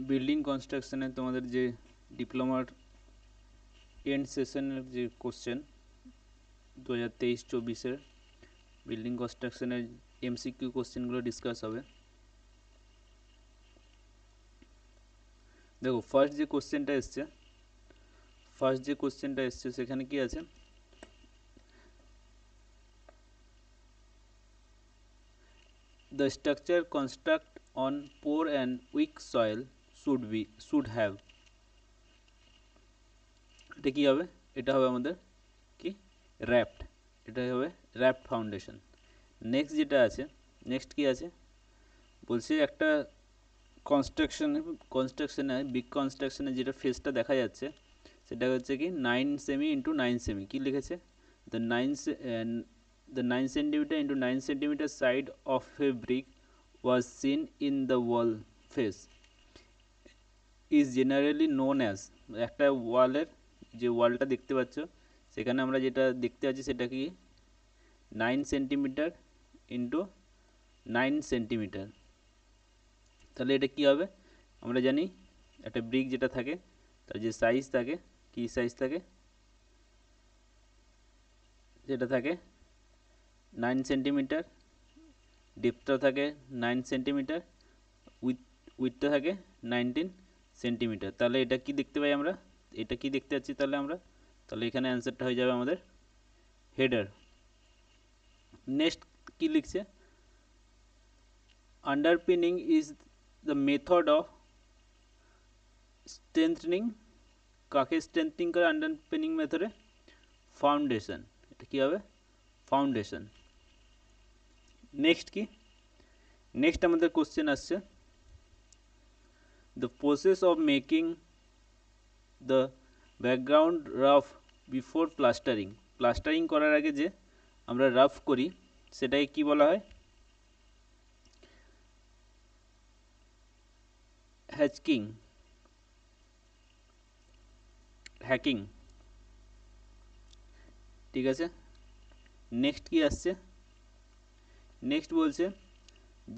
Building কনস্ট্রাকশনে তোমাদের যে ডিপ্লোমার এন্ড সেশনের যে কোশ্চেন 2023-24-এর বিল্ডিং কনস্ট্রাকশনের এমসিকিউ কোশ্চেনগুলো ডিসকাস হবে। দেখো ফার্স্ট যে কোশ্চেনটা এসছে সেখানে কি আছে, the structure construct on poor and weak soil should have, এটা কি হবে, এটা হবে আমাদের কি র্যাপ্ট, এটাই হবে র্যাপ্ট ফাউন্ডেশন। নেক্সট যেটা আছে, নেক্সট কি আছে বলছে একটা কনস্ট্রাকশনে বিগ কনস্ট্রাকশনে যেটা ফেসটা দেখা যাচ্ছে সেটা হচ্ছে কি 9 সেমি ইন্টু 9 সেমি, কি লিখেছে, the 9 centimetre into 9 centimetre side of A brick was seen in the wall face is generally known as, একটা ওয়ালের যে ওয়ালটা দেখতে পাচ্ছ সেখানে আমরা যেটা দেখতে পাচ্ছি সেটা কি 9 সেন্টিমিটার ইন্টু 9 সেন্টিমিটার। তাহলে এটা কি হবে, আমরা জানি একটা ব্রিক যেটা থাকে তার যে সাইজ থাকে, কি সাইজ থাকে, যেটা থাকে 9 সেন্টিমিটার, ডেপথটা থাকে 9 সেন্টিমিটার, উইথটা থাকে 19 সেন্টিমিটার। তাহলে এটা কি দেখতে পাই আমরা, এটা কি দেখতে পাচ্ছি তাহলে এখানে অ্যান্সারটা হয়ে যাবে আমাদের হেডার। নেক্সট কি লিখছে, underpinning is the method of strengthening, কাকে স্ট্রেংথনিং করে আন্ডারপিনিং মেথডে, ফাউন্ডেশন, এটা কি হবে ফাউন্ডেশন। নেক্সট কি, নেক্সট আমাদের কোশ্চেন আসছে, the process of making the background rough before plastering, plastering করার আগে যে আমরা রাফ করি সেটাকে কি বলা হয়, হ্যাচিং, হ্যাকিং, ঠিক আছে। নেক্সট কি আসছে, নেক্সট বলছে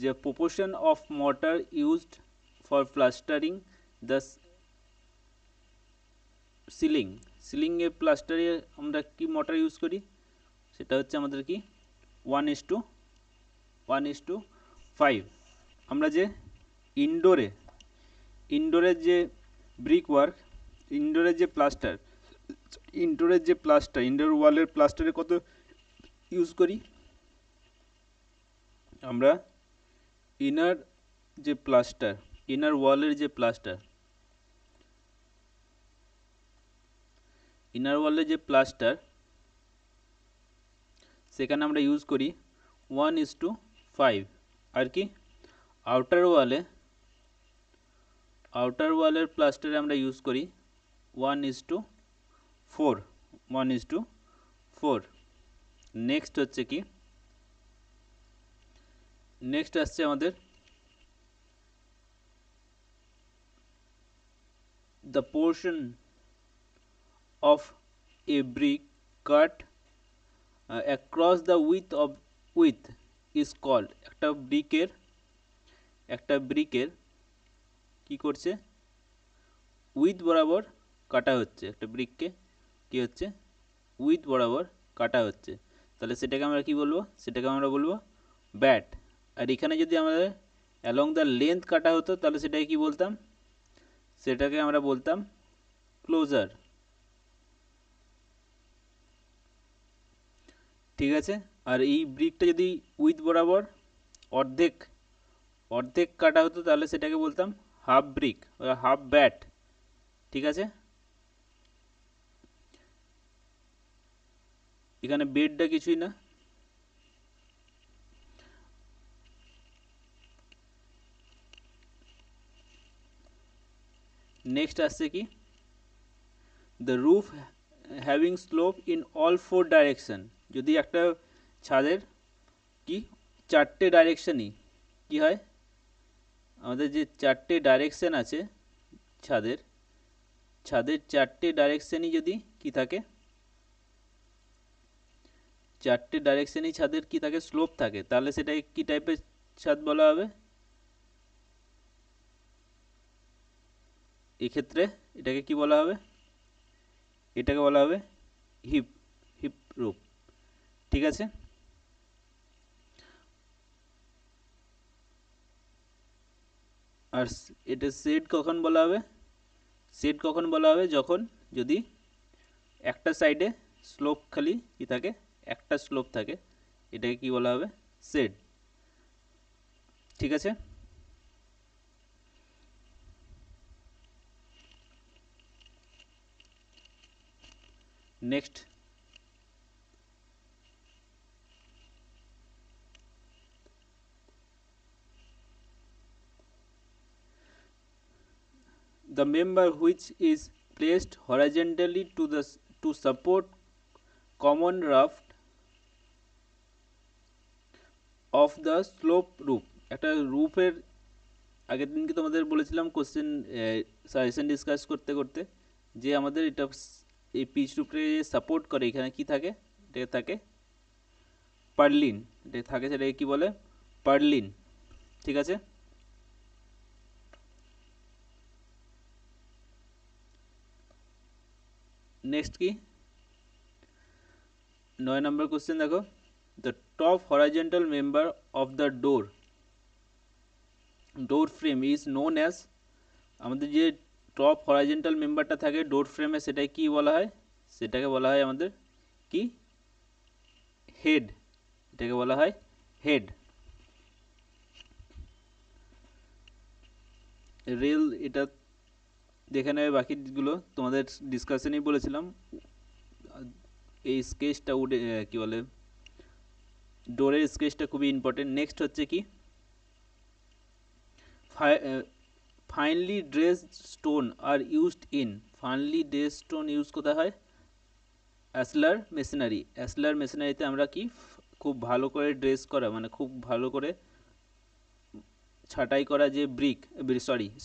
যে proportion of mortar used for plastering the ceiling, সিলিংয়ে প্লাস্টারে আমরা কি মর্টার ইউজ করি, সেটা হচ্ছে আমাদের কি 1:5। আমরা যে ইনডোরের যে ব্রিক ওয়ার্ক, ইনডোরের যে প্লাস্টার ইনডোর ওয়ালের প্লাস্টারে কত ইউজ করি আমরা, ইনার যে প্লাস্টার, ইনার ওয়ালের যে প্লাস্টার, ইনার ওয়ালের যে প্লাস্টার সেখানে আমরা ইউজ করি 1:5। আর কি আউটার ওয়ালের প্লাস্টারে আমরা ইউজ করি 1:4। নেক্সট হচ্ছে কি, নেক্সট আসছে আমাদের the portion of a brick cut across the width is called, একটা ব্রিকের কি করছে উইথ বরাবর কাটা হচ্ছে, একটা ব্রিককে কি হচ্ছে উইথ বরাবর কাটা হচ্ছে, তাহলে সেটাকে আমরা কি বলবো, সেটাকে আমরা বলবো ব্যাট। আর এখানে যদি আমাদের অ্যালং দ্য লেন্থ কাটা হতো তাহলে সেটাকে কি বলতাম, সেটাকে আমরা বলতাম ক্লোজার, ঠিক আছে। আর এই ব্রিকটা যদি উইথ বরাবর অর্ধেক কাটা হতো তাহলে সেটাকে বলতাম হাফ ব্রিক বা হাফ ব্যাট, ঠিক আছে। এখানে বেডটা কিছুই না। নেক্সট আসছে কি, the roof having slope in all 4 direction, যদি একটা ছাদের কি 4টে ডাইরেকশনই কি হয়, আমাদের যে 4টে ডাইরেকশন আছে ছাদের 4টে ডাইরেকশনই যদি কি থাকে, 4টে ডাইরেকশনই ছাদের কি থাকে স্লোপ থাকে, তাহলে সেটাকে কি টাইপের ছাদ বলা হবে, এক্ষেত্রে এটাকে কি বলা হবে, এটাকে বলা হবে হিপ হিপ রূপ। ঠিক আছে, আর এটা সেট কখন বলা হবে, সেট কখন বলা হবে যখন যদি একটা সাইডে স্লোপ খালি কি থাকে, একটা স্লোপ থাকে, এটাকে কি বলা হবে, সেট। ঠিক আছে, next, the member which is placed horizontally to support common raft of the slope roof। একটা রুফের আগের দিনকে তোমাদের বলেছিলাম কোশ্চেন সাজেশন ডিসকাস করতে করতে যে আমাদের এটা এই পিচ রুফে সাপোর্ট করে এখানে কি থাকে, এটা থাকে পার্লিন, এটা থাকে সেটাকে কি বলে, পার্লিন। ঠিক আছে, নেক্সট কি 9 নম্বর কোশ্চেন দেখো, the top horizontal member of the door frame is known as, আমাদের যে টপ হরাইজন্টাল মেম্বারটা থাকে ডোর ফ্রেমে সেটাকে কি বলা হয়, সেটাকে বলা হয় আমাদের কি, হেড, এটাকে বলা হয় হেড। রেল এটা দেখে নেবে, বাকিগুলো তোমাদের ডিসকাশনেই বলেছিলাম। এই স্কেচটা উঠে কি বলে, ডোরের স্কেচটা খুবই ইম্পর্টেন্ট। নেক্সট হচ্ছে কি, finely dressed stone are used in, finely dressed stone use কোথায় হয়, অ্যাসলার মেশিনারি। অ্যাসলার মেশিনারিতে আমরা কি খুব ভালো করে ড্রেস করা মানে খুব ভালো করে ছাঁটাই করা যে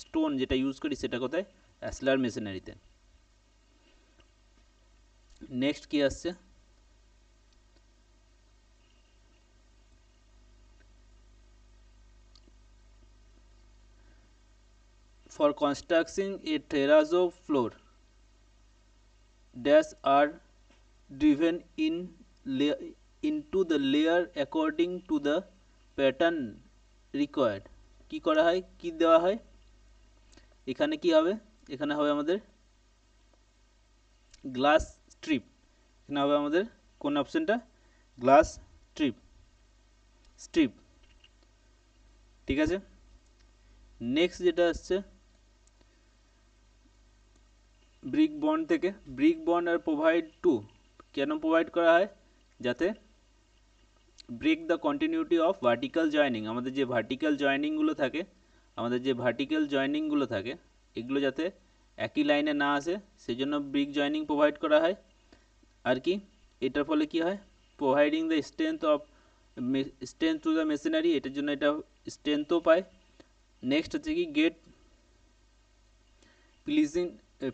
স্টোন যেটা ইউজ করি সেটা কোথায়, অ্যাসলার মেশিনারিতে। নেক্সট কি আসছে, for constructing a terrazzo floor dash are driven into the layer according to the pattern required। কি করা হয়, কি দেওয়া হয়, এখানে কি হবে, এখানে হবে আমাদের গ্লাস স্ট্রিপ, এখানে হবে আমাদের কোন অপশনটা, গ্লাস স্ট্রিপ, স্ট্রিপ। ঠিক আছে, নেক্সট যেটা আসছে ব্রিক বন্ড থেকে, ব্রিক বন্ড আর প্রোভাইড টু, কেন প্রোভাইড করা হয়, যাতে break the continuity of vertical joining, আমাদের যে ভার্টিক্যাল জয়েনিংগুলো থাকে, আমাদের যে ভার্টিক্যাল জয়েনিংগুলো থাকে এগুলো যাতে একই লাইনে না আসে সেই জন্য ব্রিক জয়েনিং প্রোভাইড করা হয়। আর কি এটার ফলে কি হয়, providing the strength to the machinery, এটার জন্য এটা স্ট্রেংথও পায়। নেক্সট হচ্ছে কি গেট প্লিজিং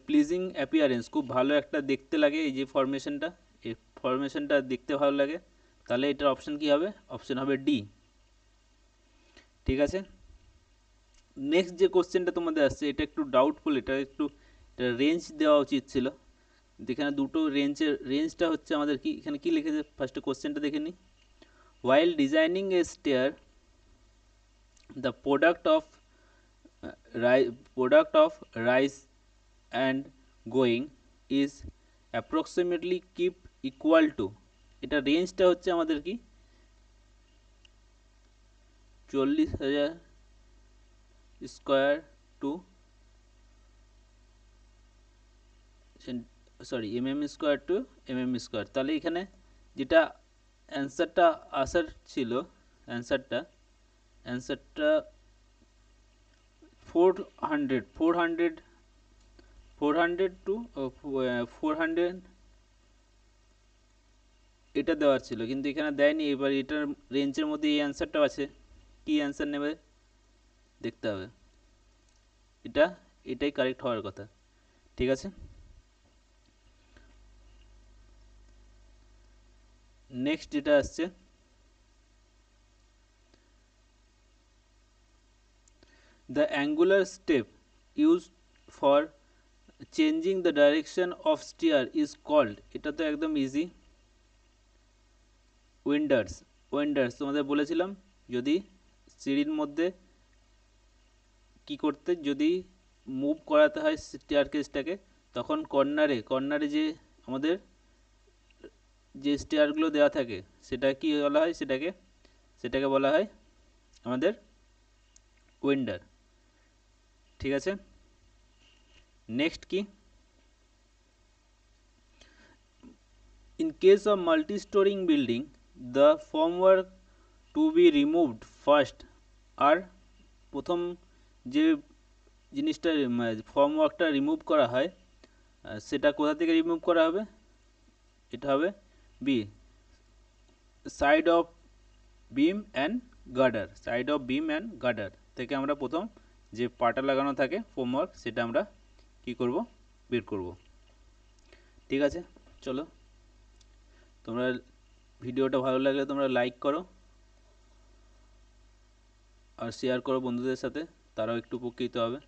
প্লিজিং অ্যাপিয়ারেন্স, খুব ভালো একটা দেখতে লাগে এই যে ফরমেশনটা, এই ফরমেশনটা দেখতে ভালো লাগে, তাহলে এটার অপশন কি হবে, অপশন হবে ডি। ঠিক আছে, নেক্সট যে কোশ্চেনটা তোমাদের আসছে এটা একটু ডাউটফুল, এটা একটু রেঞ্জ দেওয়া উচিত ছিল, এখানে দুটো রেঞ্জটা হচ্ছে আমাদের কি, এখানে কি লিখেছে ফার্স্টে কোশ্চেনটা দেখে নিই, while designing a stair the product of rise and going is approximately keep equal to, এটা রেঞ্জটা হচ্ছে আমাদের কি 40,000 square to square to square. তাহলে এখানে যেটা অ্যান্সারটা আসার ছিল, অ্যান্সারটা 400 টু 400 এটা দেওয়ার ছিল, কিন্তু এখানে দেয়নি। এবার এটার রেঞ্জের মধ্যে এই অ্যান্সারটাও আছে, কি অ্যান্সার নেবে দেখতে হবে, এটাই কারেক্ট হওয়ার কথা। ঠিক আছে, নেক্সট যেটা আসছে, the angular step used for changing the direction of steer is called, এটা তো একদম ইজি, উইন্ডার্স। উইন্ডার্স তোমাদের বলেছিলাম যদি সিঁড়ির মধ্যে কি করতে, যদি মুভ করাতে হয় স্টেয়ারকেসটাকে, তখন কর্নারে যে আমাদের যে স্টেয়ারগুলো দেওয়া থাকে সেটা কি বলা হয়, সেটাকে বলা হয় আমাদের উইন্ডার। ঠিক আছে, নেক্সট কি, in case of multi storing building the formwork to be removed first, আর প্রথম যে জিনিসটা ফর্মওয়ার্কটা রিমুভ করা হয় সেটা কোথা থেকে রিমুভ করা হবে, এটা হবে B, side of beam and girder, side of beam and girder থেকে আমরা প্রথম যে পাটা লাগানো থাকে ফর্মওয়ার্ক সেটা আমরা কি করব, বের করব। ঠিক আছে, চলো তোমরা ভিডিওটা ভালো লাগলে তোমরা লাইক করো আর শেয়ার করো বন্ধুদের সাথে, তারাও একটু উপকৃত হবে।